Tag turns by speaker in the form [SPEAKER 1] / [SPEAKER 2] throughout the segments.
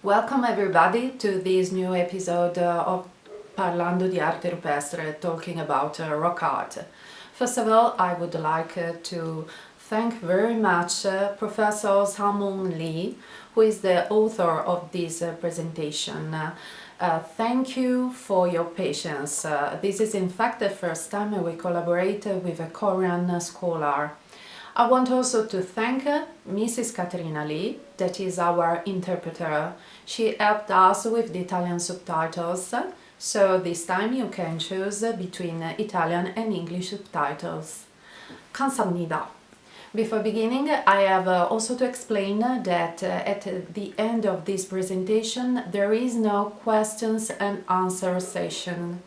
[SPEAKER 1] Welcome everybody to this new episode of Parlando di Arte Rupestre, talking about rock art. First of all, I would like to thank very much Professor Samung Lee, who is the author of this presentation. Thank you for your patience. This is in fact the first time we collaborate with a Korean scholar. I want also to thank Mrs. Caterina Lee, that is our interpreter. She helped us with the Italian subtitles, so this time you can choose between Italian and English subtitles. 감사합니다. Before beginning, I have also to explain that at the end of this presentation there is no questions and answer session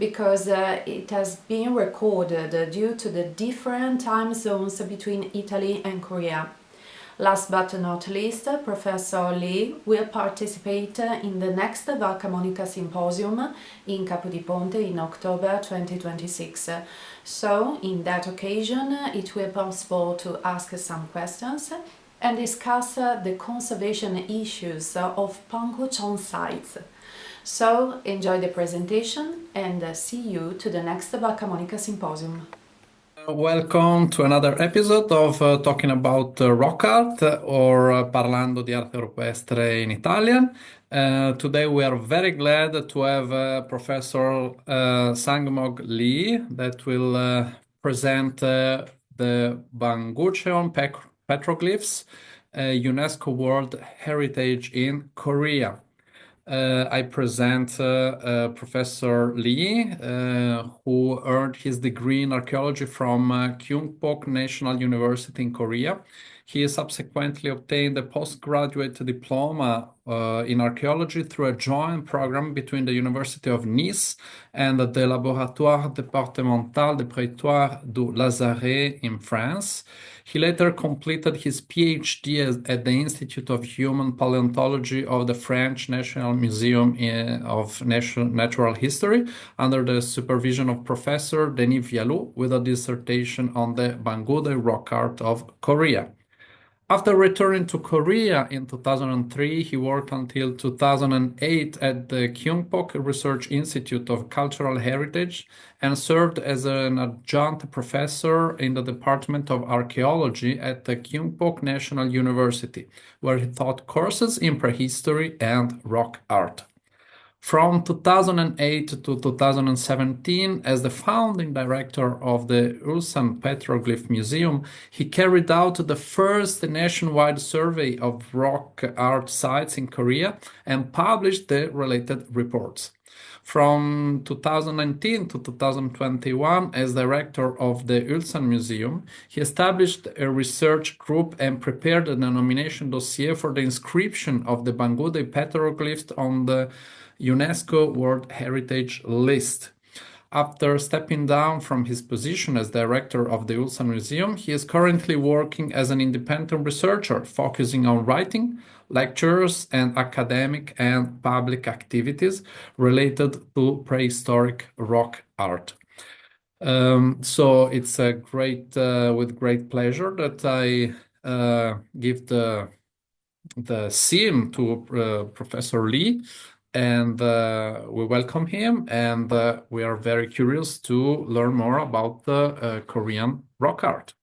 [SPEAKER 1] because it has been recorded due to the different time zones between Italy and Korea. Last but not least, Professor Lee will participate in the next Valcamonica Symposium in Capodiponte in October 2026. So, in that occasion, it will be possible to ask some questions and discuss the conservation issues of Pangucheon sites. So, enjoy the presentation and see you to the next Valcamonica Symposium.
[SPEAKER 2] Welcome to another episode of talking about rock art or Parlando di Arte Rupestre in Italian. Today we are very glad to have Professor Sangmok Lee that will present the Bangucheon petroglyphs, UNESCO World Heritage in Korea. I present Professor Lee, who earned his degree in archaeology from Kyungpook National University in Korea. He subsequently obtained a postgraduate diploma in archaeology through a joint program between the University of Nice and the Laboratoire Départemental de Prétoire du Lazaret in France. He later completed his PhD at the Institute of Human Paleontology of the French National Museum of Natural History under the supervision of Professor Denis Vialou with a dissertation on the Bangude rock art of Korea. After returning to Korea in 2003, he worked until 2008 at the Kyungpook Research Institute of Cultural Heritage and served as an adjunct professor in the Department of Archaeology at the Kyungpook National University, where he taught courses in prehistory and rock art. From 2008 to 2017, as the founding director of the Ulsan Petroglyph Museum, he carried out the first nationwide survey of rock art sites in Korea and published the related reports. From 2019 to 2021, as director of the Ulsan Museum, he established a research group and prepared a nomination dossier for the inscription of the Bangude petroglyphs on the UNESCO World Heritage List. After stepping down from his position as director of the Ulsan Museum, he is currently working as an independent researcher, focusing on writing, lectures, and academic and public activities related to prehistoric rock art. So it's a with great pleasure that I give the scene to Professor Lee. And we welcome him, and we are very curious to learn more about the Korean rock art.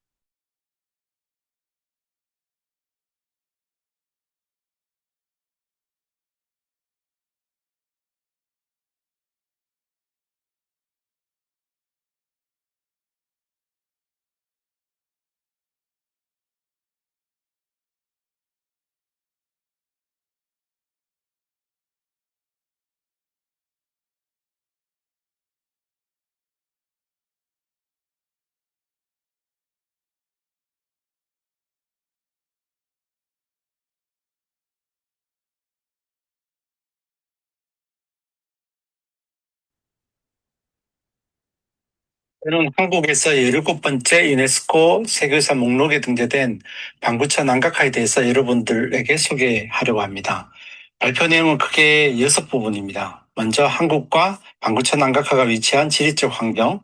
[SPEAKER 3] 저는 한국에서 17번째 유네스코 세계유산 목록에 등재된 방구천 안각화에 대해서 여러분들에게 소개하려고 합니다. 발표 내용은 크게 6부분입니다. 먼저 한국과 방구천 안각화가 위치한 지리적 환경,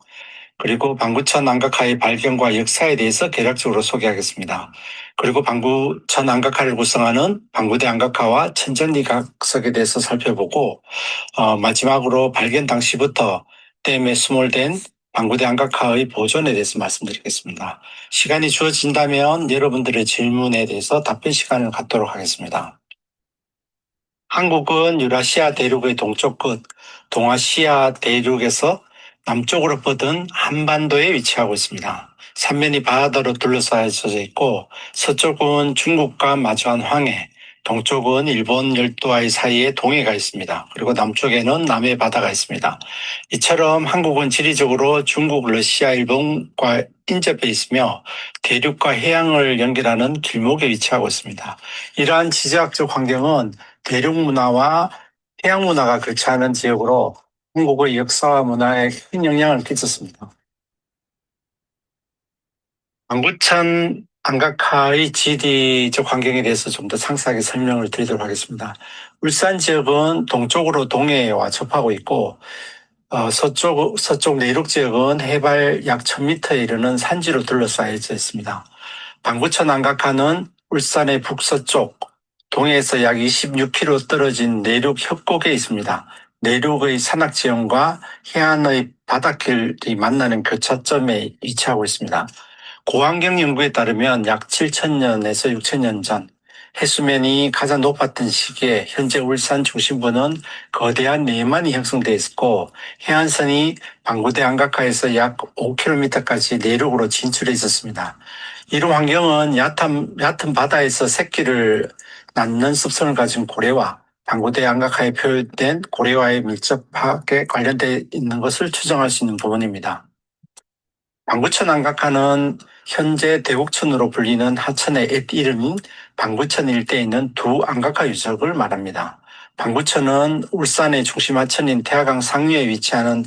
[SPEAKER 3] 그리고 방구천 안각화의 발견과 역사에 대해서 개략적으로 소개하겠습니다. 그리고 방구천 안각화를 구성하는 방구대 안각화와 천정리 각석에 대해서 살펴보고 마지막으로 발견 당시부터 댐에 수몰된 방구대 안각화의 보존에 대해서 말씀드리겠습니다. 시간이 주어진다면 여러분들의 질문에 대해서 답변 시간을 갖도록 하겠습니다. 한국은 유라시아 대륙의 동쪽 끝, 동아시아 대륙에서 남쪽으로 뻗은 한반도에 위치하고 있습니다. 삼면이 바다로 둘러싸여져 있고 서쪽은 중국과 마주한 황해, 동쪽은 일본 열도와의 사이에 동해가 있습니다. 그리고 남쪽에는 남해 바다가 있습니다. 이처럼 한국은 지리적으로 중국, 러시아, 일본과 인접해 있으며 대륙과 해양을 연결하는 길목에 위치하고 있습니다. 이러한 지리학적 환경은 대륙 문화와 해양 문화가 교차하는 지역으로 한국의 역사와 문화에 큰 영향을 끼쳤습니다. 방구천 안각화의 지리적 환경에 대해서 좀 더 상세하게 설명을 드리도록 하겠습니다. 울산 지역은 동쪽으로 동해와 접하고 있고 서쪽 내륙 지역은 해발 약 1000m에 이르는 산지로 둘러싸여져 있습니다. 방구천 안각화는 울산의 북서쪽, 동해에서 약 26km 떨어진 내륙 협곡에 있습니다. 내륙의 산악지형과 해안의 바닷길이 만나는 교차점에 위치하고 있습니다. 고환경 연구에 따르면 약 7,000년에서 6,000년 전 해수면이 가장 높았던 시기에 현재 울산 중심부는 거대한 내만이 형성되어 있었고 해안선이 방구대 안각화에서 약 5km까지 내륙으로 진출해 있었습니다. 이런 환경은 얕은 바다에서 새끼를 낳는 습성을 가진 고래와 방구대 안각화에 표현된 고래와의 밀접하게 관련되어 있는 것을 추정할 수 있는 부분입니다. 방구천 안각화는 현재 대곡천으로 불리는 하천의 옛 이름인 방구천 일대에 있는 두 안각화 유적을 말합니다. 방구천은 울산의 중심 하천인 태화강 상류에 위치하는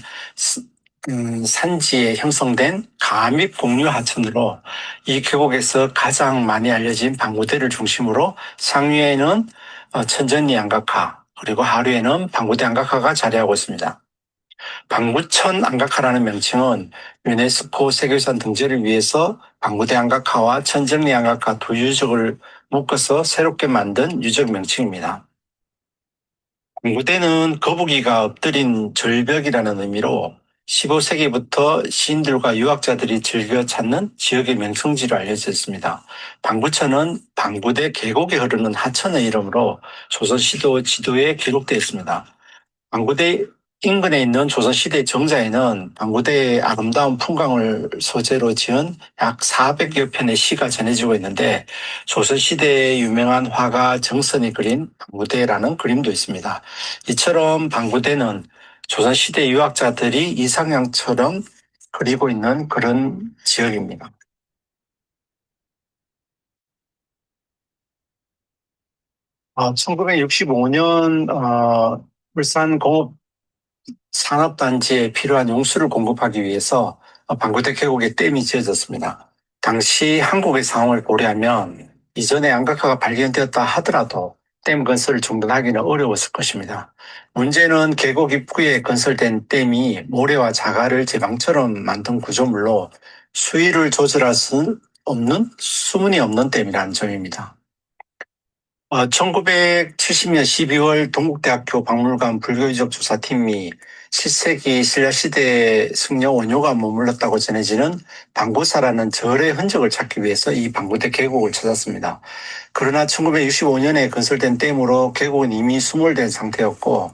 [SPEAKER 3] 산지에 형성된 가압 공유 하천으로 이 계곡에서 가장 많이 알려진 방구대를 중심으로 상류에는 천전리 안각화 그리고 하류에는 방구대 안각화가 자리하고 있습니다. 방구천 안각화라는 명칭은 유네스코 세계유산 등재를 위해서 방구대 안각화와 천정리 안각화 두 유적을 묶어서 새롭게 만든 유적 명칭입니다. 방구대는 거북이가 엎드린 절벽이라는 의미로 15세기부터 시인들과 유학자들이 즐겨 찾는 지역의 명성지로 알려져 있습니다. 방구천은 방구대 계곡에 흐르는 하천의 이름으로 조선시도 지도에 기록되어 있습니다. 방구대 인근에 있는 조선시대 정자에는 방구대의 아름다운 풍광을 소재로 지은 약 400여 편의 시가 전해지고 있는데 조선시대의 유명한 화가 정선이 그린 방구대라는 그림도 있습니다. 이처럼 방구대는 조선시대 유학자들이 이상향처럼 그리고 있는 그런 지역입니다. 1965년 울산공업 산업단지에 필요한 용수를 공급하기 위해서 방구대 계곡에 댐이 지어졌습니다. 당시 한국의 상황을 고려하면 이전에 안각화가 발견되었다 하더라도 댐 건설을 중단하기는 어려웠을 것입니다. 문제는 계곡 입구에 건설된 댐이 모래와 자갈을 제방처럼 만든 구조물로 수위를 조절할 수 없는 수문이 없는 댐이라는 점입니다. 1970년 12월 동국대학교 박물관 불교유적 조사팀이 7세기 신라시대 승려 원효가 머물렀다고 전해지는 방구사라는 절의 흔적을 찾기 위해서 이 방구대 계곡을 찾았습니다. 그러나 1965년에 건설된 댐으로 계곡은 이미 수몰된 상태였고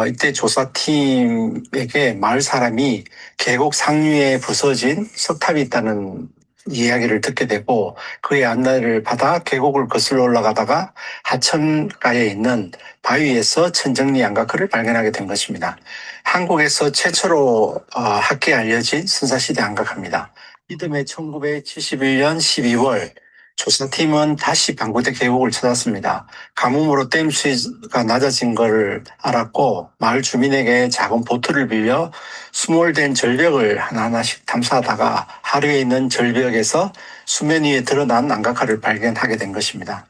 [SPEAKER 3] 이때 조사팀에게 마을 사람이 계곡 상류에 부서진 석탑이 있다는 이야기를 듣게 되고 그의 안내를 받아 계곡을 거슬러 올라가다가 하천가에 있는 바위에서 천정리 안각화를 발견하게 된 것입니다. 한국에서 최초로 학계에 알려진 선사시대 안각화입니다. 이듬해 1971년 12월 조사팀은 다시 방구대 계곡을 찾았습니다. 가뭄으로 댐 수위가 낮아진 것을 알았고 마을 주민에게 작은 보트를 빌려 수몰된 절벽을 하나하나씩 탐사하다가 하류에 있는 절벽에서 수면 위에 드러난 안각화를 발견하게 된 것입니다.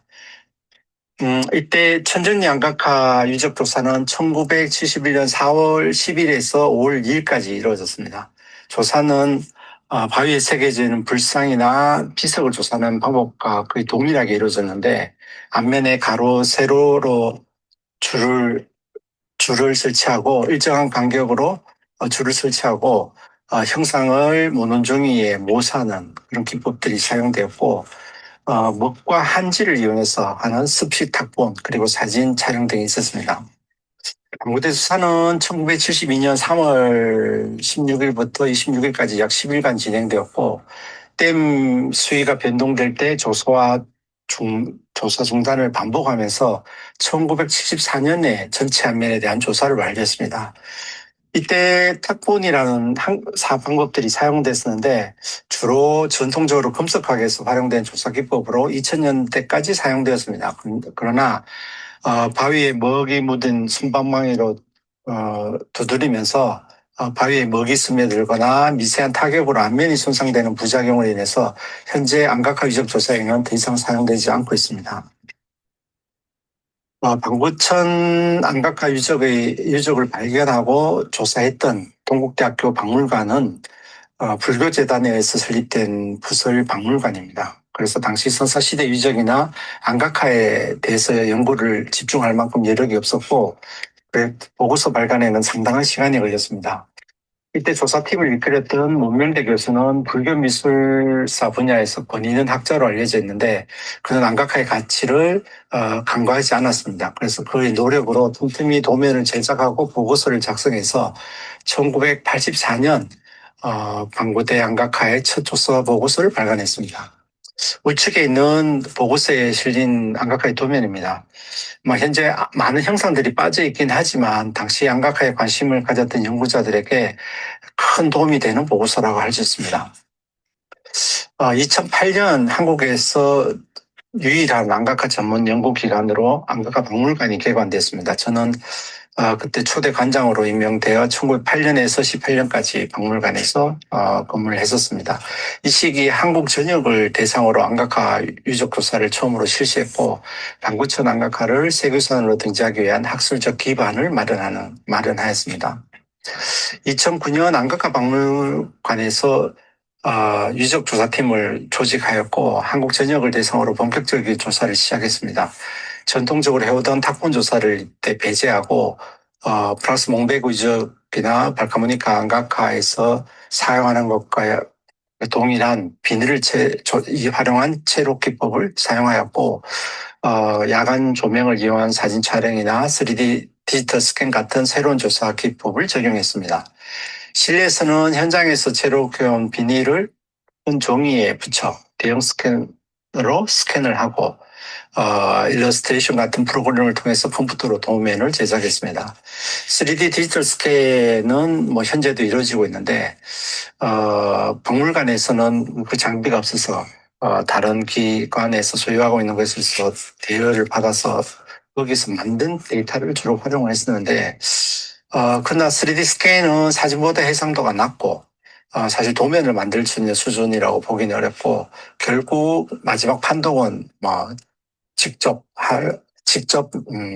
[SPEAKER 3] 이때 천정리 안각화 유적 조사는 1971년 4월 10일에서 5월 2일까지 이루어졌습니다. 조사는 바위에 새겨지는 불상이나 피석을 조사하는 방법과 거의 동일하게 이루어졌는데 앞면에 가로, 세로로 줄을 설치하고 일정한 간격으로 줄을 설치하고 형상을 모논종이에 모사하는 그런 기법들이 사용되었고 먹과 한지를 이용해서 하는 습식 탁본 그리고 사진 촬영 등이 있었습니다. 당구대 수사는 1972년 3월 16일부터 26일까지 약 10일간 진행되었고 댐 수위가 변동될 때 조사 중단을 반복하면서 1974년에 전체 안면에 대한 조사를 완료했습니다. 이때 탁본이라는 방법들이 사용됐었는데 주로 전통적으로 금속학에서 활용된 조사 기법으로 2000년대까지 사용되었습니다. 그러나 바위에 먹이 묻은 손방망이로 두드리면서 바위에 먹이 스며들거나 미세한 타격으로 안면이 손상되는 부작용으로 인해서 현재 안각화 유적 조사에는 더 이상 사용되지 않고 있습니다. 방구천 안각화 유적을 발견하고 조사했던 동국대학교 박물관은 불교재단에 의해서 설립된 부설 박물관입니다. 그래서 당시 선사시대 유적이나 안각화에 대해서 연구를 집중할 만큼 여력이 없었고 보고서 발간에는 상당한 시간이 걸렸습니다. 이때 조사팀을 이끌었던 문명대 교수는 불교미술사 분야에서 권위 있는 학자로 알려져 있는데 그는 안각화의 가치를 간과하지 않았습니다. 그래서 그의 노력으로 틈틈이 도면을 제작하고 보고서를 작성해서 1984년 방구대 안각화의 첫 조사 보고서를 발간했습니다. 우측에 있는 보고서에 실린 안각화의 도면입니다. 현재 많은 형상들이 빠져 있긴 하지만 당시 안각화에 관심을 가졌던 연구자들에게 큰 도움이 되는 보고서라고 할 수 있습니다. 2008년 한국에서 유일한 안각화 전문 연구기관으로 안각화 박물관이 개관됐습니다. 저는 그때 초대 관장으로 임명되어 1908년에서 18년까지 박물관에서 근무를 했었습니다. 이 시기 한국 전역을 대상으로 안각화 유적 조사를 처음으로 실시했고 방구천 안각화를 세계유산으로 등재하기 위한 학술적 기반을 마련하였습니다. 2009년 안각화 박물관에서 유적 조사팀을 조직하였고 한국 전역을 대상으로 본격적인 조사를 시작했습니다. 전통적으로 해오던 탁본 조사를 이때 배제하고 프랑스 몽베그 유적이나 발카모니카 안각화에서 사용하는 것과 동일한 비늘을 활용한 채록 기법을 사용하였고 야간 조명을 이용한 사진 촬영이나 3D 디지털 스캔 같은 새로운 조사 기법을 적용했습니다. 실내에서는 현장에서 채록해온 비닐을 큰 종이에 붙여 대형 스캐너로 스캔을 하고 일러스트레이션 같은 프로그램을 통해서 컴퓨터로 도면을 제작했습니다. 3D 디지털 스캔은 현재도 이루어지고 있는데 박물관에서는 그 장비가 없어서 다른 기관에서 소유하고 있는 것에서 대여를 받아서 거기서 만든 데이터를 주로 활용을 했었는데 그러나 3D 스캔은 사진보다 해상도가 낮고 사실 도면을 만들 수 있는 수준이라고 보기는 어렵고 결국 마지막 판독은 직접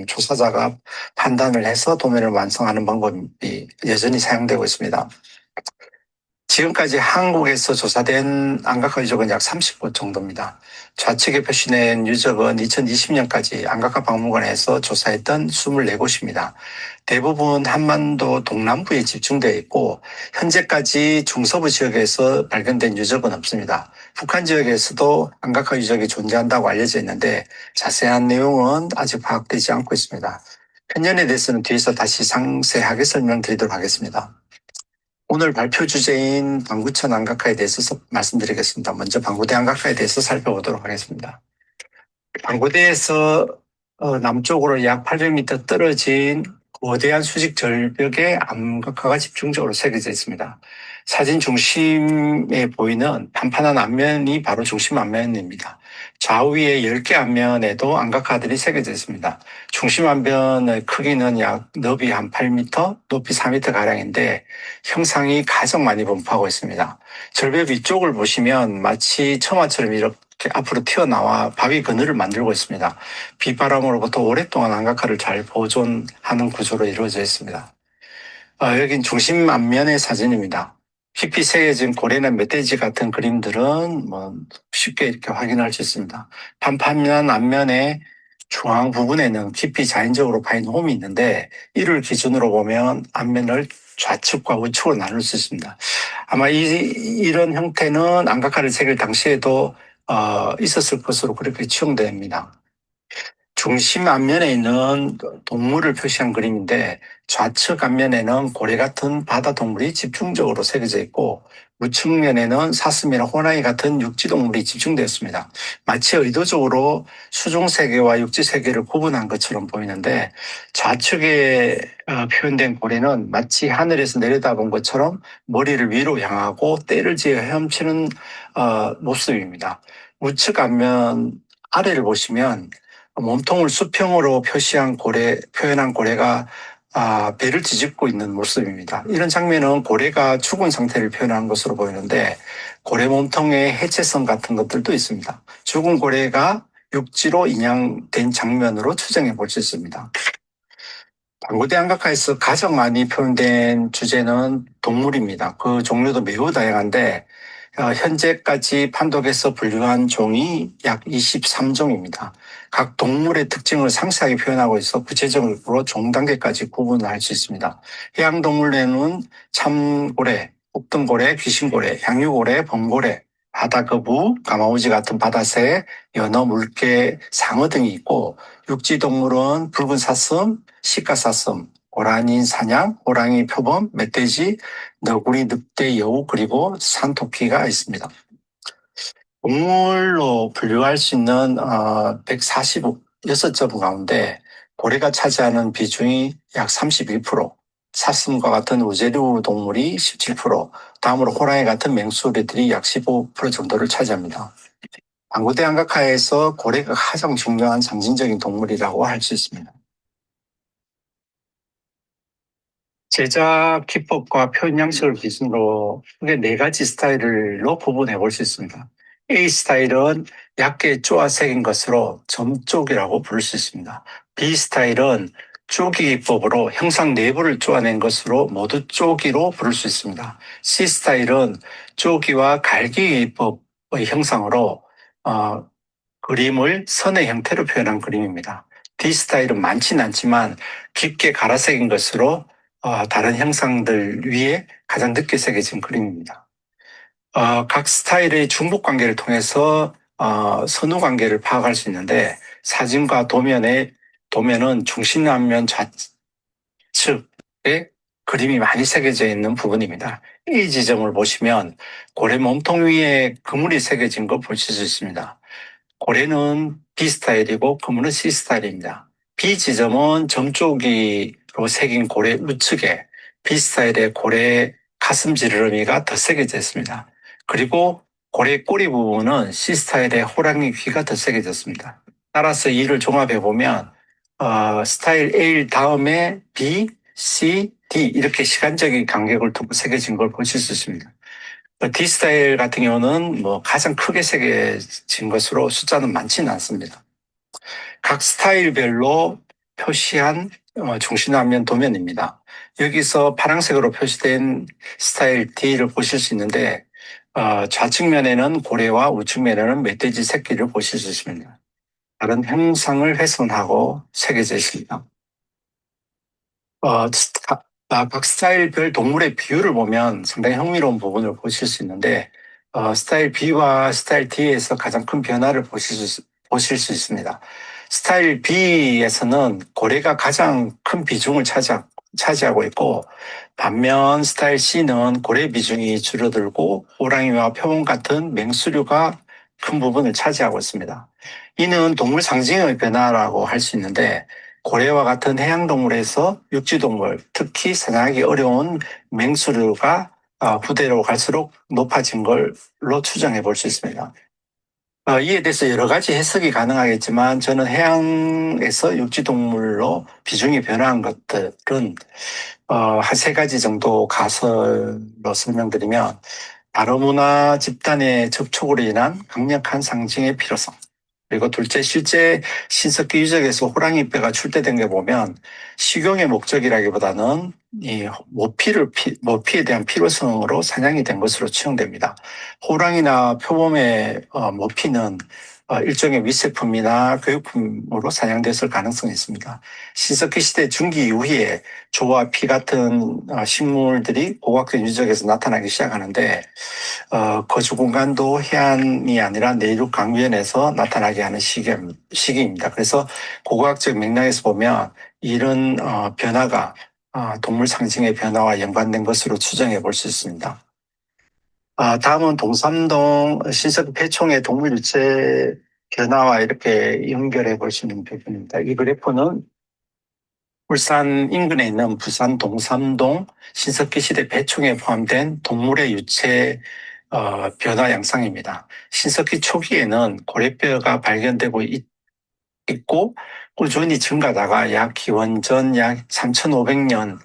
[SPEAKER 3] 조사자가 판단을 해서 도면을 완성하는 방법이 여전히 사용되고 있습니다. 지금까지 한국에서 조사된 안각화 유적은 약 30곳 정도입니다. 좌측에 표시된 유적은 2020년까지 안각화 박물관에서 조사했던 24곳입니다. 대부분 한반도 동남부에 집중되어 있고 현재까지 중서부 지역에서 발견된 유적은 없습니다. 북한 지역에서도 안각화 유적이 존재한다고 알려져 있는데 자세한 내용은 아직 파악되지 않고 있습니다. 편년에 대해서는 뒤에서 다시 상세하게 설명드리도록 하겠습니다. 오늘 발표 주제인 방구천 안각화에 대해서 말씀드리겠습니다. 먼저 방구대 안각화에 대해서 살펴보도록 하겠습니다. 방구대에서 남쪽으로 약 800m 떨어진 거대한 수직 절벽에 안각화가 집중적으로 새겨져 있습니다. 사진 중심에 보이는 판판한 앞면이 바로 중심 앞면입니다. 좌우에 10개 앞면에도 안각화들이 새겨져 있습니다. 중심 앞면의 크기는 약 너비 한 8m, 높이 4m 가량인데 형상이 가장 많이 분포하고 있습니다. 절벽 위쪽을 보시면 마치 처마처럼 이렇게 앞으로 튀어나와 바위 그늘을 만들고 있습니다. 비바람으로부터 오랫동안 안각화를 잘 보존하는 구조로 이루어져 있습니다. 여긴 중심 앞면의 사진입니다. 깊이 새겨진 고래나 멧돼지 같은 그림들은 뭐 쉽게 이렇게 확인할 수 있습니다. 판판한 앞면에 중앙 부분에는 깊이 자연적으로 파인 홈이 있는데 이를 기준으로 보면 앞면을 좌측과 우측으로 나눌 수 있습니다. 아마 이런 형태는 안각화를 새길 당시에도 있었을 것으로 그렇게 추정됩니다. 중심 앞면에 있는 동물을 표시한 그림인데 좌측 앞면에는 고래 같은 바다 동물이 집중적으로 새겨져 있고 우측면에는 사슴이나 호랑이 같은 육지 동물이 집중되었습니다. 마치 의도적으로 수중 세계와 육지 세계를 구분한 것처럼 보이는데 좌측에 표현된 고래는 마치 하늘에서 내려다본 것처럼 머리를 위로 향하고 떼를 지어 헤엄치는 모습입니다. 우측 앞면 아래를 보시면 몸통을 수평으로 표현한 고래가 배를 뒤집고 있는 모습입니다. 이런 장면은 고래가 죽은 상태를 표현한 것으로 보이는데 고래 몸통에 해체선 같은 것들도 있습니다. 죽은 고래가 육지로 인양된 장면으로 추정해 볼 수 있습니다. 방구대 안각화에서 가장 많이 표현된 주제는 동물입니다. 그 종류도 매우 다양한데 현재까지 판독해서 분류한 종이 약 23종입니다. 각 동물의 특징을 상세하게 표현하고 있어 구체적으로 종 단계까지 구분을 할 수 있습니다. 해양동물에는 참고래, 옥등고래, 귀신고래, 향유고래, 범고래, 바다거부, 가마우지 같은 바다새, 연어, 물개, 상어 등이 있고 육지동물은 붉은 사슴, 시가사슴, 고라니 사냥, 호랑이 표범, 멧돼지, 너구리, 늑대, 여우 그리고 산토끼가 있습니다. 동물로 분류할 수 있는 146점 가운데 고래가 차지하는 비중이 약 31%, 사슴과 같은 우제류 동물이 17%, 다음으로 호랑이 같은 맹수류들이 약 15% 정도를 차지합니다. 방구대 안각화에서 고래가 가장 중요한 상징적인 동물이라고 할 수 있습니다. 제작 기법과 표현 양식을 기준으로 크게 네 가지 스타일로 구분해 볼 수 있습니다. A 스타일은 얇게 쪼아 새긴 것으로 점쪽이라고 부를 수 있습니다. B 스타일은 쪼기 기법으로 형상 내부를 쪼아낸 것으로 모두 쪼기로 부를 수 있습니다. C 스타일은 쪼기와 갈기 기법의 형상으로 그림을 선의 형태로 표현한 그림입니다. D 스타일은 많지는 않지만 깊게 갈아새긴 것으로 다른 형상들 위에 가장 늦게 새겨진 그림입니다. 각 스타일의 중복 관계를 통해서 선후 관계를 파악할 수 있는데 사진과 도면은 중심 앞면 좌측에 그림이 많이 새겨져 있는 부분입니다. 이 지점을 보시면 고래 몸통 위에 그물이 새겨진 걸 보실 수 있습니다. 고래는 B 스타일이고 그물은 C 스타일입니다. B 지점은 점쪽이로 새긴 고래 우측에 B 스타일의 고래 가슴 지느러미가 더 새겨져 있습니다. 그리고 고래 꼬리 부분은 C 스타일의 호랑이 귀가 더 새겨졌습니다. 따라서 이를 종합해 보면 스타일 A 다음에 B, C, D 이렇게 시간적인 간격을 두고 새겨진 걸 보실 수 있습니다. D 스타일 같은 경우는 가장 크게 새겨진 것으로 숫자는 많지는 않습니다. 각 스타일별로 표시한 중심화면 도면입니다. 여기서 파란색으로 표시된 스타일 D를 보실 수 있는데 좌측면에는 고래와 우측면에는 멧돼지 새끼를 보실 수 있습니다. 다른 형상을 훼손하고 새겨져 있습니다. 각 스타일별 동물의 비율을 보면 상당히 흥미로운 부분을 보실 수 있는데 스타일 B와 스타일 D에서 가장 큰 변화를 보실 수 있습니다. 스타일 B에서는 고래가 가장 큰 비중을 차지하고 있고 반면 스타일 C는 고래 비중이 줄어들고 호랑이와 표범 같은 맹수류가 큰 부분을 차지하고 있습니다. 이는 동물 상징의 변화라고 할 수 있는데 고래와 같은 해양동물에서 육지동물, 특히 사냥하기 어려운 맹수류가 후대로 갈수록 높아진 걸로 추정해 볼 수 있습니다. 이에 대해서 여러 가지 해석이 가능하겠지만 저는 해양에서 육지동물로 비중이 변화한 것들은 한 세 가지 정도 가설로 설명드리면 다로문화 집단의 접촉으로 인한 강력한 상징의 필요성, 그리고 둘째, 실제 신석기 유적에서 호랑이 뼈가 출대된 게 보면 식용의 목적이라기보다는 이 모피에 대한 필요성으로 사냥이 된 것으로 추정됩니다. 호랑이나 표범의 모피는 일종의 위세품이나 교육품으로 사냥됐을 가능성이 있습니다. 신석기 시대 중기 이후에 조와 피 같은 식물들이 고각된 유적에서 나타나기 시작하는데 거주 공간도 해안이 아니라 내륙 강변에서 나타나게 하는 시기입니다. 그래서 고고학적 맥락에서 보면 이런 변화가 동물 상징의 변화와 연관된 것으로 추정해 볼 수 있습니다. 다음은 동삼동 신석 폐총의 동물 유체 변화와 이렇게 연결해 볼 수 있는 부분입니다. 이 그래프는 울산 인근에 있는 부산 동삼동 신석기 시대 배총에 포함된 동물의 유체 변화 양상입니다. 신석기 초기에는 고래뼈가 발견되고 있고 꾸준히 증가하다가 약 기원전 약 3,500년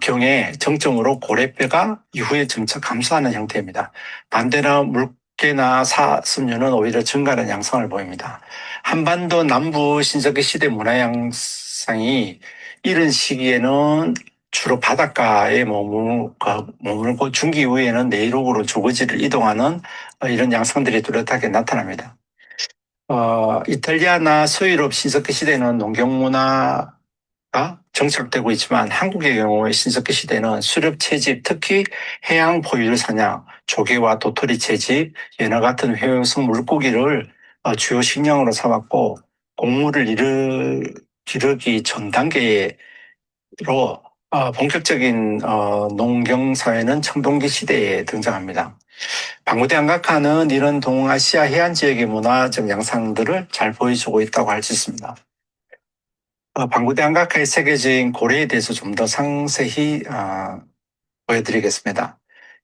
[SPEAKER 3] 경에 정점으로 고래뼈가 이후에 점차 감소하는 형태입니다. 반대로 물개나 사슴류는 오히려 증가하는 양상을 보입니다. 한반도 남부 신석기 시대 문화 양상이 이런 시기에는 주로 바닷가에 머물고 중기 이후에는 내륙으로 주거지를 이동하는 이런 양상들이 뚜렷하게 나타납니다. 이탈리아나 서유럽 신석기 시대는 농경문화가 정착되고 있지만 한국의 경우에 신석기 시대는 수렵 채집, 특히 해양 포유류 사냥, 조개와 도토리 채집, 연어 같은 회용성 물고기를 주요 식량으로 삼았고 곡물을 기르기 전 단계로 본격적인 농경 사회는 청동기 시대에 등장합니다. 방구대 안각화는 이런 동아시아 해안 지역의 문화적 양상들을 잘 보여주고 있다고 할 수 있습니다. 방구대 안각화의 세계적인 고래에 대해서 좀 더 상세히 보여드리겠습니다.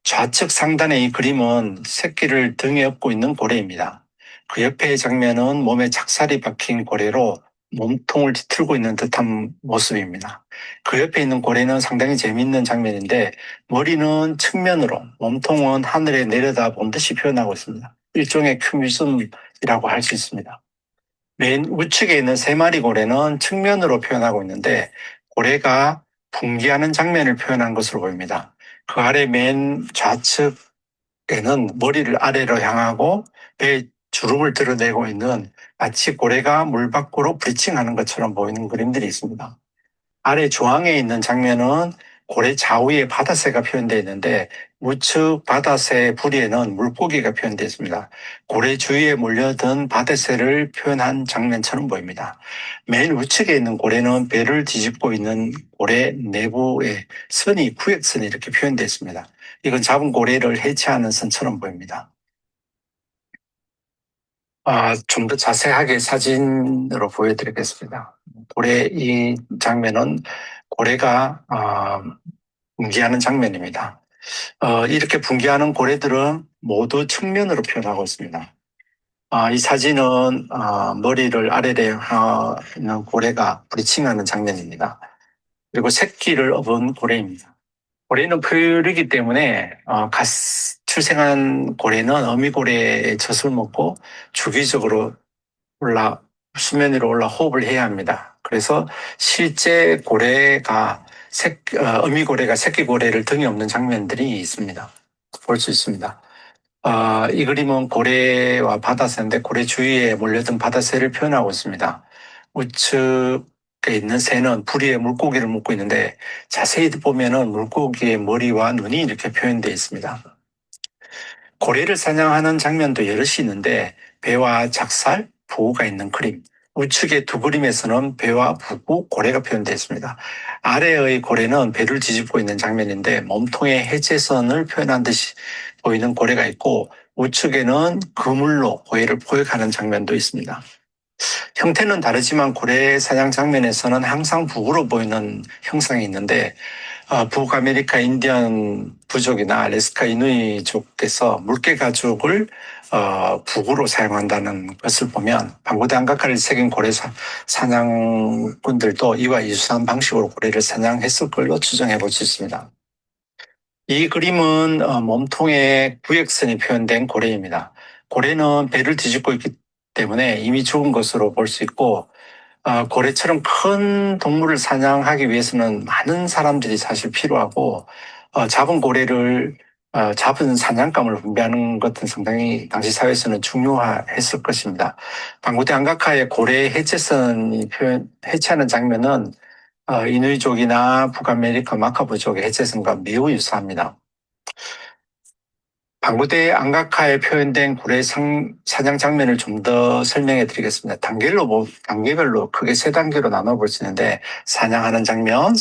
[SPEAKER 3] 좌측 상단의 이 그림은 새끼를 등에 업고 있는 고래입니다. 그 옆의 장면은 몸에 작살이 박힌 고래로 몸통을 뒤틀고 있는 듯한 모습입니다. 그 옆에 있는 고래는 상당히 재미있는 장면인데 머리는 측면으로, 몸통은 하늘에 내려다본 듯이 표현하고 있습니다. 일종의 큐비즘이라고 할 수 있습니다. 맨 우측에 있는 세 마리 고래는 측면으로 표현하고 있는데 고래가 분기하는 장면을 표현한 것으로 보입니다. 그 아래 맨 좌측에는 머리를 아래로 향하고 배에 주름을 드러내고 있는 마치 고래가 물 밖으로 브리칭하는 것처럼 보이는 그림들이 있습니다. 아래 중앙에 있는 장면은 고래 좌우에 바다새가 표현되어 있는데 우측 바다새 부리에는 물고기가 표현되어 있습니다. 고래 주위에 몰려든 바다새를 표현한 장면처럼 보입니다. 맨 우측에 있는 고래는 배를 뒤집고 있는 고래 내부에 선이 구획선이 이렇게 표현되어 있습니다. 이건 잡은 고래를 해체하는 선처럼 보입니다. 좀 더 자세하게 사진으로 보여드리겠습니다. 이 장면은 고래가 분기하는 장면입니다. 이렇게 분기하는 고래들은 모두 측면으로 표현하고 있습니다. 이 사진은 머리를 아래로 향하는 고래가 브리칭하는 장면입니다. 그리고 새끼를 업은 고래입니다. 고래는 포유류이기 때문에 출생한 고래는 어미고래의 젖을 먹고 주기적으로 수면 위로 올라 호흡을 해야 합니다. 그래서 실제 어미고래가 새끼 고래를 등에 업는 장면들이 있습니다. 볼 수 있습니다. 이 그림은 고래와 바다새인데 고래 주위에 몰려든 바다새를 표현하고 있습니다. 우측에 있는 새는 부리에 물고기를 먹고 있는데 자세히 보면은 물고기의 머리와 눈이 이렇게 표현되어 있습니다. 고래를 사냥하는 장면도 여럿이 있는데 배와 작살, 부호가 있는 그림. 우측의 두 그림에서는 배와 부호, 고래가 표현되어 있습니다. 아래의 고래는 배를 뒤집고 있는 장면인데 몸통의 해체선을 표현한 듯이 보이는 고래가 있고 우측에는 그물로 고래를 포획하는 장면도 있습니다. 형태는 다르지만 고래 사냥 장면에서는 항상 북으로 보이는 형상이 있는데 북아메리카 인디언 부족이나 알래스카 이누이족께서 물개 가죽을 북으로 사용한다는 것을 보면 방구대 안각화를 새긴 고래 사냥꾼들도 이와 유사한 방식으로 고래를 사냥했을 걸로 추정해 볼 수 있습니다. 이 그림은 몸통에 구획선이 표현된 고래입니다. 고래는 배를 뒤집고 있기 때문에 이미 죽은 것으로 볼 수 있고 고래처럼 큰 동물을 사냥하기 위해서는 많은 사람들이 사실 필요하고, 잡은 고래를, 잡은 사냥감을 분배하는 것은 상당히 당시 사회에서는 중요했을 것입니다. 방구대 안각하의 고래 해체하는 장면은 이누이족이나 북아메리카 마카부족의 해체선과 매우 유사합니다. 방구대 안각하에 표현된 고래 사냥 장면을 좀 더 설명해 드리겠습니다. 단계별로 크게 세 단계로 나눠볼 수 있는데, 사냥하는 장면,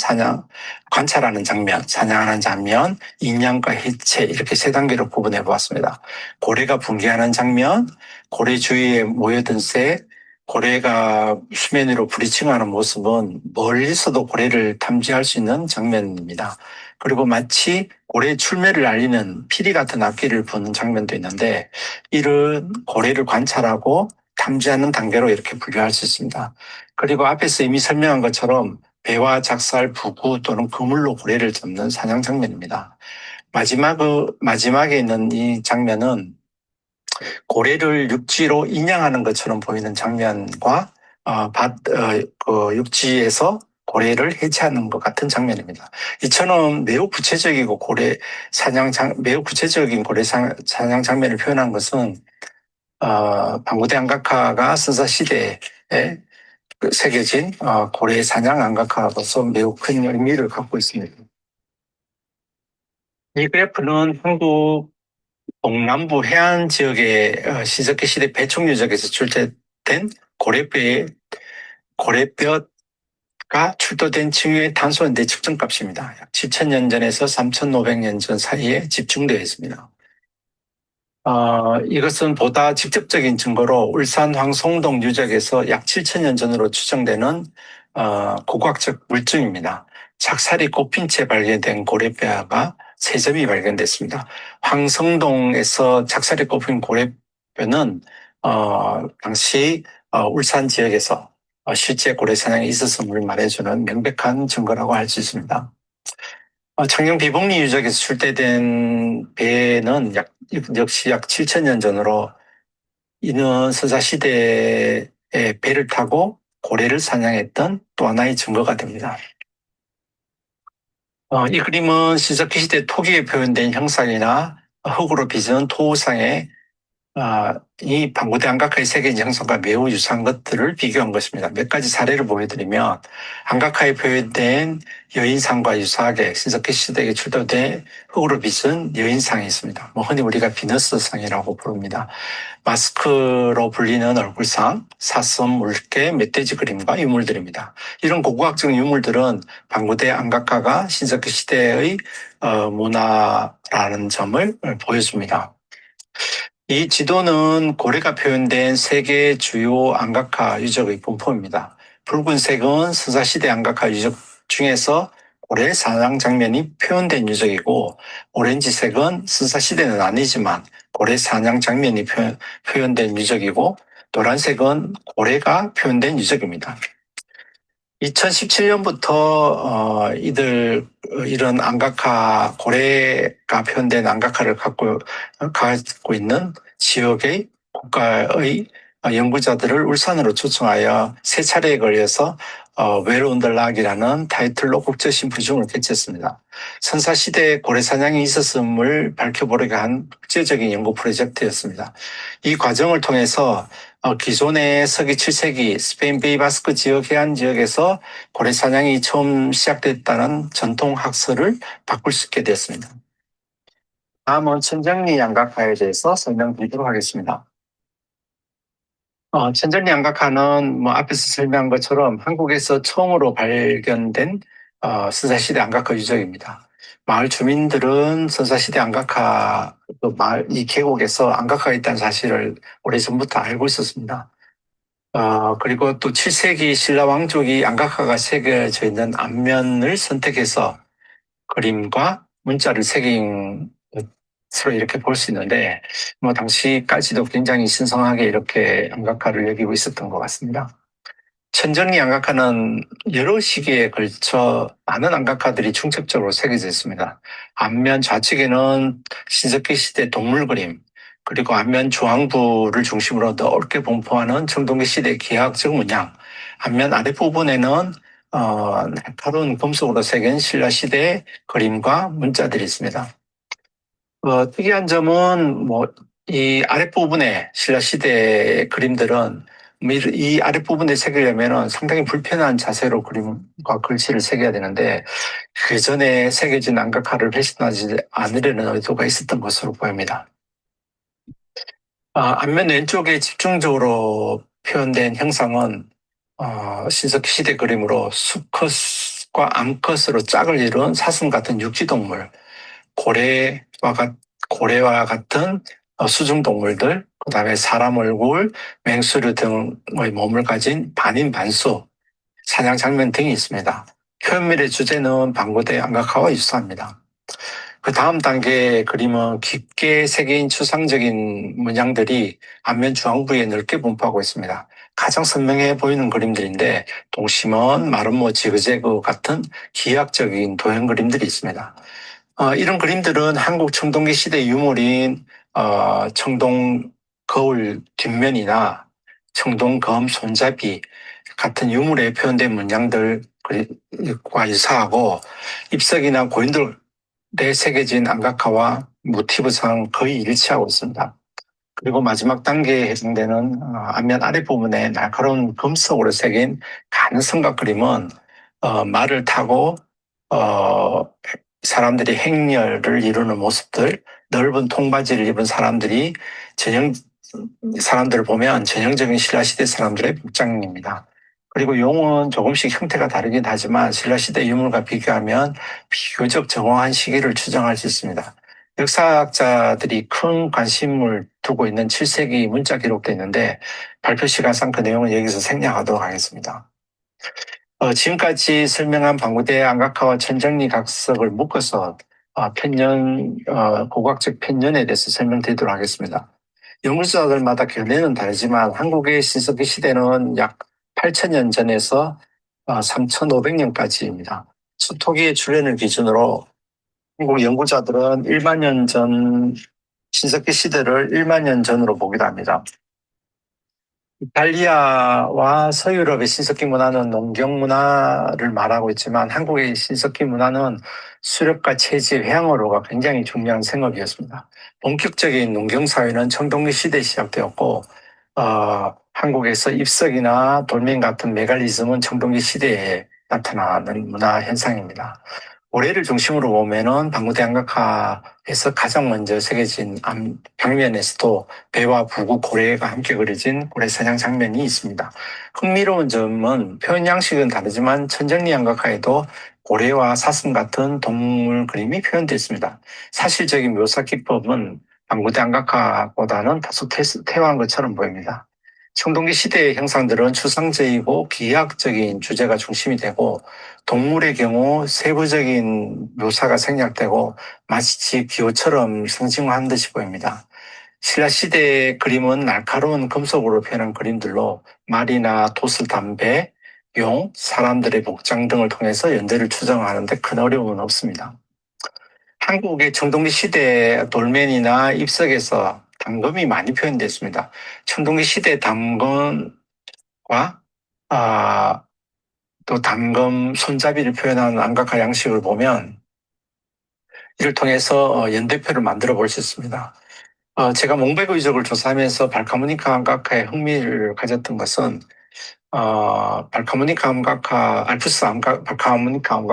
[SPEAKER 3] 관찰하는 장면, 사냥하는 장면, 인양과 해체, 이렇게 세 단계로 구분해 보았습니다. 고래가 분개하는 장면, 고래 주위에 모여든 새, 고래가 수면 위로 부리칭하는 모습은 멀리서도 고래를 탐지할 수 있는 장면입니다. 그리고 마치 고래의 출매를 알리는 피리 같은 악기를 부는 장면도 있는데, 이를 고래를 관찰하고 탐지하는 단계로 이렇게 분류할 수 있습니다. 그리고 앞에서 이미 설명한 것처럼 배와 작살, 부구 또는 그물로 고래를 잡는 사냥 장면입니다. 마지막에 있는 이 장면은 고래를 육지로 인양하는 것처럼 보이는 장면과 육지에서 고래를 해체하는 것 같은 장면입니다. 이처럼 매우 구체적이고 매우 구체적인 고래 사냥 장면을 표현한 것은 방구대 안각화가 선사 시대에 새겨진 고래 사냥 안각화로서 매우 큰 의미를 갖고 있습니다. 이 그래프는 한국 동남부 해안 지역의 신석기 시대 배총 유적에서 출제된 고래뼈가 출토된 층의 탄소연대 측정값입니다. 약 7,000년 전에서 3,500년 전 사이에 집중되어 있습니다. 이것은 보다 직접적인 증거로 울산 황송동 유적에서 약 7,000년 전으로 추정되는 고고학적 물증입니다. 작살이 꼽힌 채 발견된 고래뼈가 3점이 발견됐습니다. 황성동에서 작살이 꼽힌 고래뼈는 당시 울산 지역에서 실제 고래 사냥이 있었음을 말해주는 명백한 증거라고 할 수 있습니다. 창녕 비복리 유적에서 출대된 배는 역시 약 7,000년 전으로 이는 선사시대의 배를 타고 고래를 사냥했던 또 하나의 증거가 됩니다. 이 그림은 신석기 시대 토기에 표현된 형상이나 흙으로 빚은 토우상에 이 방구대 안각화의 세계인 형성과 매우 유사한 것들을 비교한 것입니다. 몇 가지 사례를 보여드리면, 안각화에 표현된 여인상과 유사하게 신석기 시대에 출토된 흙으로 빚은 여인상이 있습니다. 흔히 우리가 비너스상이라고 부릅니다. 마스크로 불리는 얼굴상, 사슴, 물개, 멧돼지 그림과 유물들입니다. 이런 고고학적 유물들은 방구대 안각화가 신석기 시대의 문화라는 점을 보여줍니다. 이 지도는 고래가 표현된 세계 주요 안각화 유적의 분포입니다. 붉은색은 선사시대 안각화 유적 중에서 고래 사냥 장면이 표현된 유적이고, 오렌지색은 선사시대는 아니지만 고래 사냥 장면이 표현된 유적이고, 노란색은 고래가 표현된 유적입니다. 2017년부터 이런 안각화, 고래가 표현된 안각화를 갖고 있는 지역의 국가의 연구자들을 울산으로 초청하여 세 차례에 걸려서 Where on the Rock이라는 타이틀로 국제 심포지움을 개최했습니다. 선사시대에 고래 사냥이 있었음을 밝혀보려고 한 국제적인 연구 프로젝트였습니다. 이 과정을 통해서 기존의 서기 7세기 스페인 베이바스크 지역 해안 지역에서 고래 사냥이 처음 시작됐다는 전통 학설을 바꿀 수 있게 됐습니다. 다음은 천정리 양각화에 대해서 설명드리도록 하겠습니다. 천정리 양각화는 앞에서 설명한 것처럼 한국에서 처음으로 발견된 선사시대 안각화 유적입니다. 마을 주민들은 선사시대 안각화, 이 계곡에서 안각화가 있다는 사실을 오래전부터 알고 있었습니다. 그리고 또 7세기 신라 왕족이 안각화가 새겨져 있는 앞면을 선택해서 그림과 문자를 새긴 것으로 이렇게 볼 수 있는데, 당시까지도 굉장히 신성하게 이렇게 안각화를 여기고 있었던 것 같습니다. 천정리 안각화는 여러 시기에 걸쳐 많은 안각화들이 중첩적으로 새겨져 있습니다. 앞면 좌측에는 신석기 시대 동물 그림, 그리고 앞면 중앙부를 중심으로 넓게 분포하는 청동기 시대 기하학적 문양, 앞면 아랫부분에는 날카로운 금속으로 새긴 신라시대 그림과 문자들이 있습니다. 특이한 점은 이 아랫부분에 신라시대 그림들은 이 아랫부분에 새기려면 상당히 불편한 자세로 그림과 글씨를 새겨야 되는데 그 전에 새겨진 안각화를 훼손하지 않으려는 의도가 있었던 것으로 보입니다. 앞면 왼쪽에 집중적으로 표현된 형상은 신석기 시대 그림으로 수컷과 암컷으로 짝을 이룬 사슴 같은 육지동물, 고래와 같은 수중동물들, 그 다음에 사람 얼굴, 맹수류 등의 몸을 가진 반인 반수, 사냥 장면 등이 있습니다. 표현물의 주제는 방구대 안각화와 유사합니다. 그 다음 단계의 그림은 깊게 새긴 추상적인 문양들이 앞면 중앙부에 넓게 분포하고 있습니다. 가장 선명해 보이는 그림들인데 동심원, 마름모, 지그재그 같은 기하학적인 도형 그림들이 있습니다. 이런 그림들은 한국 청동기 시대 유물인 청동 거울 뒷면이나 청동 검 손잡이 같은 유물에 표현된 문양들과 유사하고 입석이나 고인돌 내 새겨진 안각화와 모티브상 거의 일치하고 있습니다. 그리고 마지막 단계에 해당되는 앞면 아랫부분에 날카로운 금속으로 새긴 가능성각 그림은 말을 타고 사람들이 행렬을 이루는 모습들, 넓은 통바지를 입은 사람들을 보면 전형적인 신라시대 사람들의 복장입니다. 그리고 용은 조금씩 형태가 다르긴 하지만 신라시대 유물과 비교하면 비교적 정확한 시기를 추정할 수 있습니다. 역사학자들이 큰 관심을 두고 있는 7세기 문자 기록도 있는데 발표 시간상 그 내용은 여기서 생략하도록 하겠습니다. 지금까지 설명한 방구대 안각화와 천정리 각석을 묶어서 고고학적 편년에 대해서 설명드리도록 하겠습니다. 연구자들마다 견해는 다르지만 한국의 신석기 시대는 약 8,000년 전에서 3,500년까지입니다. 수토기의 출현을 기준으로 한국 연구자들은 1만 년 전, 신석기 시대를 1만 년 전으로 보기도 합니다. 이탈리아와 서유럽의 신석기 문화는 농경 문화를 말하고 있지만 한국의 신석기 문화는 수렵과 채집, 해양어로가 굉장히 중요한 생업이었습니다. 본격적인 농경 사회는 청동기 시대에 시작되었고 한국에서 입석이나 돌멩이 같은 메갈리즘은 청동기 시대에 나타나는 문화 현상입니다. 고래를 중심으로 보면은 방구대 안각화에서 가장 먼저 새겨진 벽면에서도 배와 부구 고래가 함께 그려진 고래 사냥 장면이 있습니다. 흥미로운 점은 표현 양식은 다르지만 천정리 안각화에도 고래와 사슴 같은 동물 그림이 표현되어 있습니다. 사실적인 묘사 기법은 방구대 안각화보다는 다소 태화한 것처럼 보입니다. 청동기 시대의 형상들은 추상적이고 기하학적인 주제가 중심이 되고 동물의 경우 세부적인 묘사가 생략되고 마치 기호처럼 상징화한 듯이 보입니다. 신라시대의 그림은 날카로운 금속으로 표현한 그림들로 말이나 도슬, 담배, 용, 사람들의 복장 등을 통해서 연대를 추정하는 데 큰 어려움은 없습니다. 한국의 청동기 시대 돌멘이나 입석에서 단검이 많이 표현됐습니다. 청동기 시대 단검과 또 단검 손잡이를 표현하는 안각화 양식을 보면 이를 통해서 연대표를 만들어 볼 수 있습니다. 제가 몽베그 유적을 조사하면서 발카모니카 안각화에 흥미를 가졌던 것은 발카모니카 암과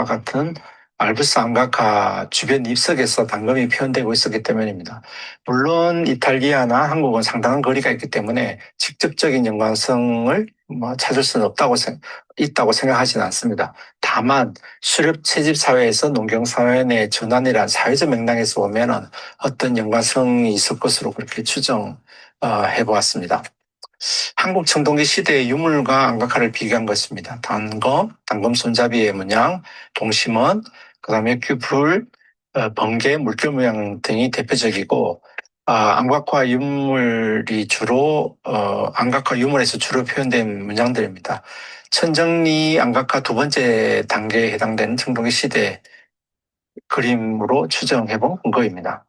[SPEAKER 3] 같은 알프스 암각화 주변 잎석에서 단검이 표현되고 있었기 때문입니다. 물론 이탈리아나 한국은 상당한 거리가 있기 때문에 직접적인 연관성을 찾을 수는 있다고 생각하지는 않습니다. 다만 수렵 채집 사회에서 농경 사회 내 전환이란 사회적 맥락에서 보면은 어떤 연관성이 있을 것으로 그렇게 추정해 보았습니다. 한국 청동기 시대의 유물과 안각화를 비교한 것입니다. 단검 손잡이의 문양, 동심원, 그다음에 큐풀, 번개, 물결 모양 등이 대표적이고 안각화 유물에서 주로 표현된 문양들입니다. 천정리 안각화 두 번째 단계에 해당되는 청동기 시대 그림으로 추정해본 근거입니다.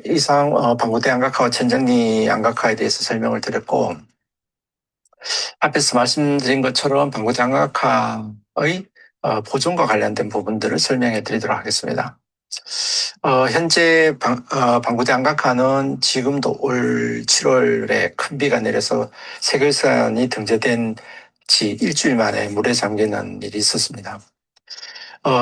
[SPEAKER 3] 이상 방구대 안각화와 천정리 안각화에 대해서 설명을 드렸고 앞에서 말씀드린 것처럼 방구대 안각화의 보존과 관련된 부분들을 설명해 드리도록 하겠습니다. 현재 방구대 안각화는 지금도 올 7월에 큰 비가 내려서 세계유산이 등재된 지 일주일 만에 물에 잠기는 일이 있었습니다.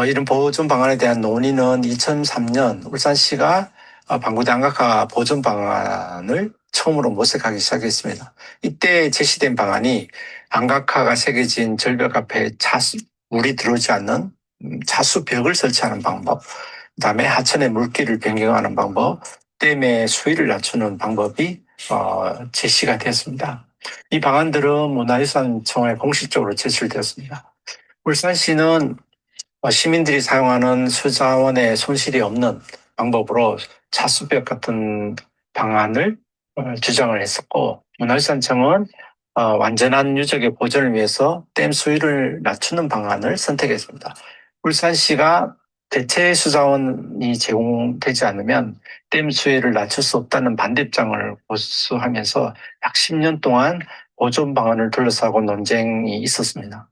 [SPEAKER 3] 이런 보존 방안에 대한 논의는 2003년 울산시가 방구대 안각화 보존 방안을 처음으로 모색하기 시작했습니다. 이때 제시된 방안이 안각화가 새겨진 절벽 앞에 물이 들어오지 않는 자수벽을 설치하는 방법, 그다음에 하천의 물길을 변경하는 방법, 댐의 수위를 낮추는 방법이 제시가 되었습니다. 이 방안들은 문화유산청에 공식적으로 제출되었습니다. 울산시는 시민들이 사용하는 수자원에 손실이 없는 방법으로 자수벽 같은 방안을 주장을 했었고, 문화유산청은 완전한 유적의 보존을 위해서 댐 수위를 낮추는 방안을 선택했습니다. 울산시가 대체 수자원이 제공되지 않으면 댐 수위를 낮출 수 없다는 반대 입장을 고수하면서 약 10년 동안 보존 방안을 둘러싸고 논쟁이 있었습니다.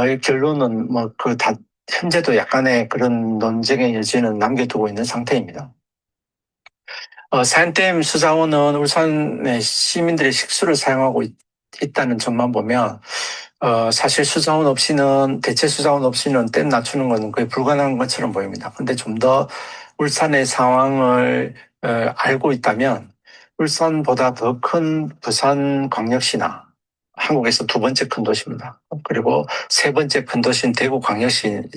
[SPEAKER 3] 이 결론은 현재도 약간의 그런 논쟁의 여지는 남겨두고 있는 상태입니다. 사연댐 수자원은 울산의 시민들의 식수를 사용하고 있다는 점만 보면 사실 대체 수자원 없이는 댐 낮추는 것은 거의 불가능한 것처럼 보입니다. 근데 좀 더 울산의 상황을 알고 있다면 울산보다 더 큰 부산광역시나 한국에서 두 번째 큰 도시입니다. 그리고 세 번째 큰 도시인 대구광역시는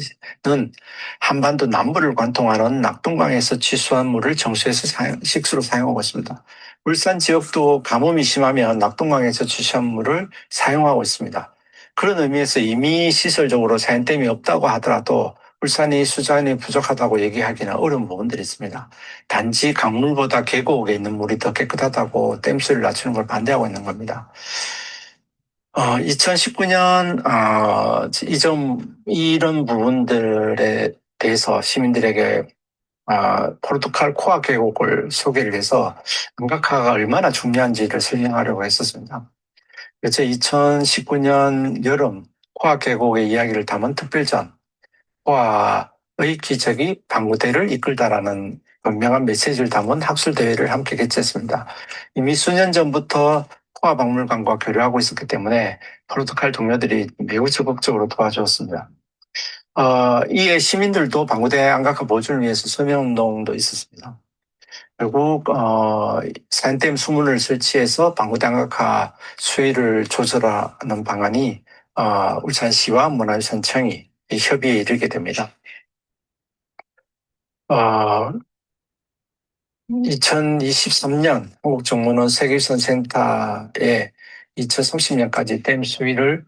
[SPEAKER 3] 한반도 남부를 관통하는 낙동강에서 취수한 물을 정수해서 식수로 사용하고 있습니다. 울산 지역도 가뭄이 심하면 낙동강에서 취수한 물을 사용하고 있습니다. 그런 의미에서 이미 시설적으로 사연댐이 없다고 하더라도 울산이 수자원이 부족하다고 얘기하기는 어려운 부분들이 있습니다. 단지 강물보다 계곡에 있는 물이 더 깨끗하다고 댐수를 낮추는 걸 반대하고 있는 겁니다. 2019년 이런 부분들에 대해서 시민들에게 포르투갈 코아 계곡을 소개를 해서 안각화가 얼마나 중요한지를 설명하려고 했었습니다. 그래서 2019년 여름 코아 계곡의 이야기를 담은 특별전, 코아의 기적이 방구대를 이끌다라는 분명한 메시지를 담은 학술대회를 함께 개최했습니다. 이미 수년 전부터 코아 박물관과 교류하고 있었기 때문에 포르투갈 동료들이 매우 적극적으로 도와주었습니다. 이에 시민들도 방구대 안각화 보존을 위해서 서명운동도 있었습니다. 결국 사연댐 수문을 설치해서 방구대 안각화 수위를 조절하는 방안이 울산시와 문화유산청이 협의에 이르게 됩니다. 2023년 한국정문원 세계유산센터에 2030년까지 댐 수위를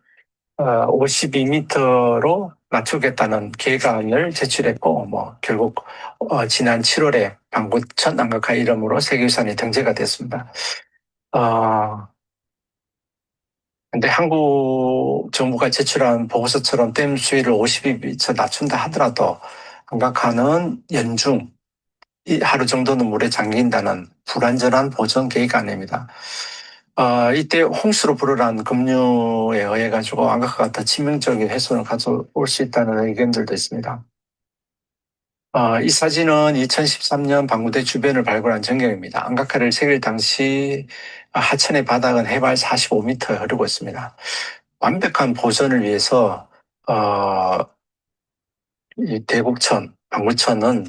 [SPEAKER 3] 52m로 낮추겠다는 계획안을 제출했고, 결국 지난 7월에 방구천 안각화 이름으로 세계유산이 등재가 됐습니다. 근데 한국 정부가 제출한 보고서처럼 댐 수위를 52m 낮춘다 하더라도 안각화는 연중 하루 정도는 물에 잠긴다는 불완전한 보존 계획 아닙니다. 이때 홍수로 불어난 급류에 의해 가지고 안각화가 더 치명적인 훼손을 가져올 수 있다는 의견들도 있습니다. 이 사진은 2013년 방구대 주변을 발굴한 전경입니다. 안각화를 새길 당시 하천의 바닥은 해발 45m에 흐르고 있습니다. 완벽한 보존을 위해서 이 대곡천, 방구천은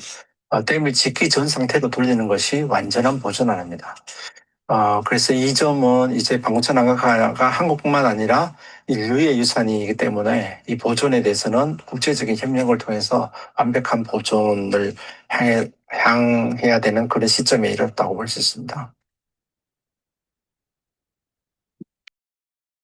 [SPEAKER 3] 댐을 짓기 전 상태로 돌리는 것이 완전한 보존안입니다. 그래서 이 점은 이제 방구천 안각화가 한국뿐만 아니라 인류의 유산이기 때문에 이 보존에 대해서는 국제적인 협력을 통해서 완벽한 보존을 향해야 되는 그런 시점에 이르렀다고 볼 수 있습니다.